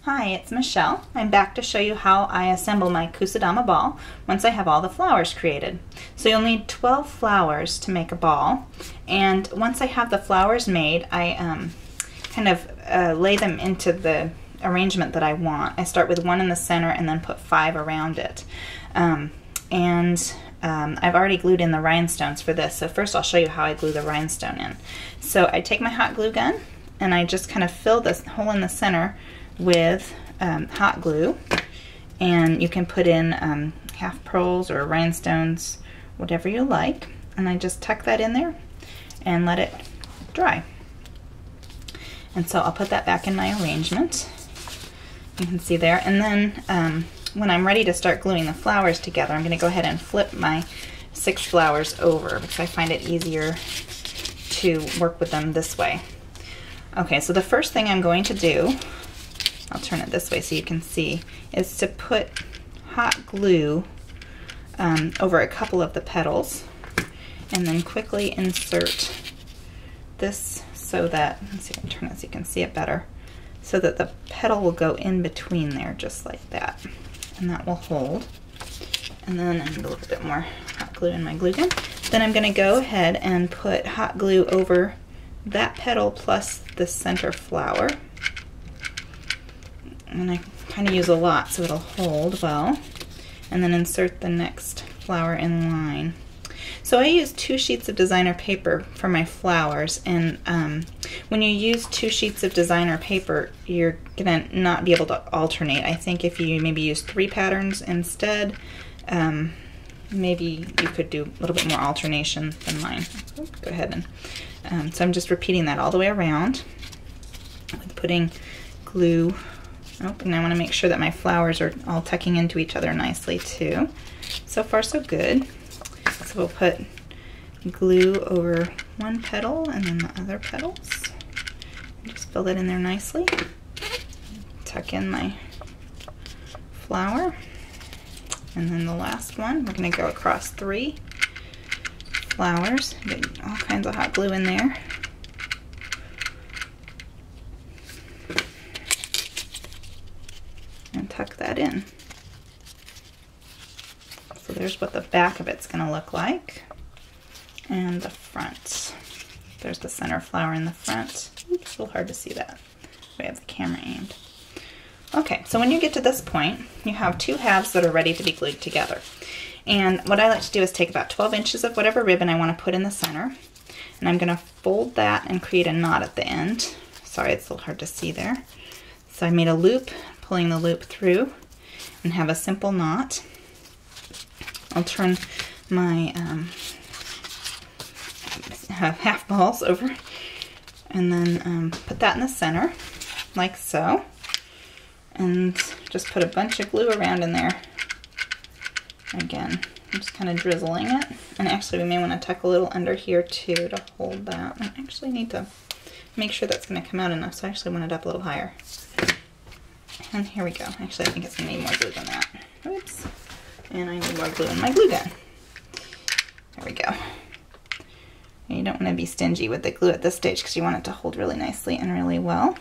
Hi, it's Michelle. I'm back to show you how I assemble my kusudama ball once I have all the flowers created. So you'll need 12 flowers to make a ball, and once I have the flowers made, I lay them into the arrangement that I want. I start with one in the center and then put 5 around it. I've already glued in the rhinestones for this, so first I'll show you how I glue the rhinestone in. So I take my hot glue gun and I just kind of fill this hole in the center with hot glue, and you can put in half pearls or rhinestones, whatever you like, and I just tuck that in there and let it dry. And so I'll put that back in my arrangement. You can see there, and then when I'm ready to start gluing the flowers together, I'm going to go ahead and flip my 6 flowers over because I find it easier to work with them this way. Okay, so the first thing I'm going to do, I'll turn it this way so you can see, is to put hot glue over a couple of the petals and then quickly insert this so that, let's see if I can turn it so you can see it better, so that the petal will go in between there just like that, and that will hold. And then I need a little bit more hot glue in my glue gun. Then I'm going to go ahead and put hot glue over that petal plus the center flower. And I kind of use a lot so it'll hold well. And then insert the next flower in line. So I use 2 sheets of designer paper for my flowers, and when you use 2 sheets of designer paper, you're gonna not be able to alternate. I think if you maybe use 3 patterns instead, maybe you could do a little bit more alternation than mine. Go ahead and so I'm just repeating that all the way around with putting glue. Oh, and I want to make sure that my flowers are all tucking into each other nicely too. So far so good. So we'll put glue over one petal and then the other petals. Just fill it in there nicely. Tuck in my flower. And then the last one, we're going to go across 3 flowers. Get all kinds of hot glue in there. And tuck that in. So there's what the back of it's going to look like. And the front. There's the center flower in the front. Oops, it's a little hard to see that. We have the camera aimed. Okay, so when you get to this point, you have 2 halves that are ready to be glued together. And what I like to do is take about 12 inches of whatever ribbon I want to put in the center. And I'm going to fold that and create a knot at the end. Sorry, it's a little hard to see there. So I made a loop, pulling the loop through, and have a simple knot. I'll turn my half balls over and then put that in the center like so, and just put a bunch of glue around in there. Again, I'm just kind of drizzling it, and actually we may want to tuck a little under here too to hold that. I actually need to make sure that's going to come out enough, so I actually want it up a little higher. And here we go. Actually, I think it's going to need more glue than that. Oops. And I need more glue in my glue gun. There we go. And you don't want to be stingy with the glue at this stage because you want it to hold really nicely and really well.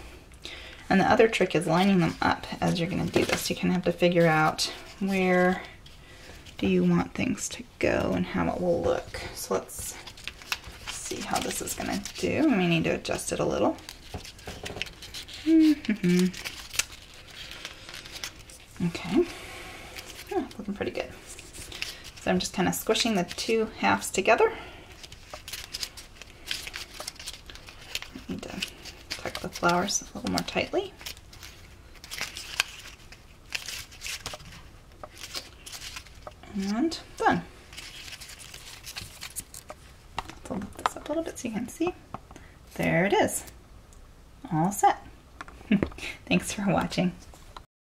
And the other trick is lining them up as you're going to do this. You kind of have to figure out where do you want things to go and how it will look. So let's see how this is going to do. We may need to adjust it a little. Okay, oh, looking pretty good. So I'm just kind of squishing the 2 halves together. I need to tuck the flowers a little more tightly. And done. So I'll lift this up a little bit so you can see. There it is. All set. Thanks for watching.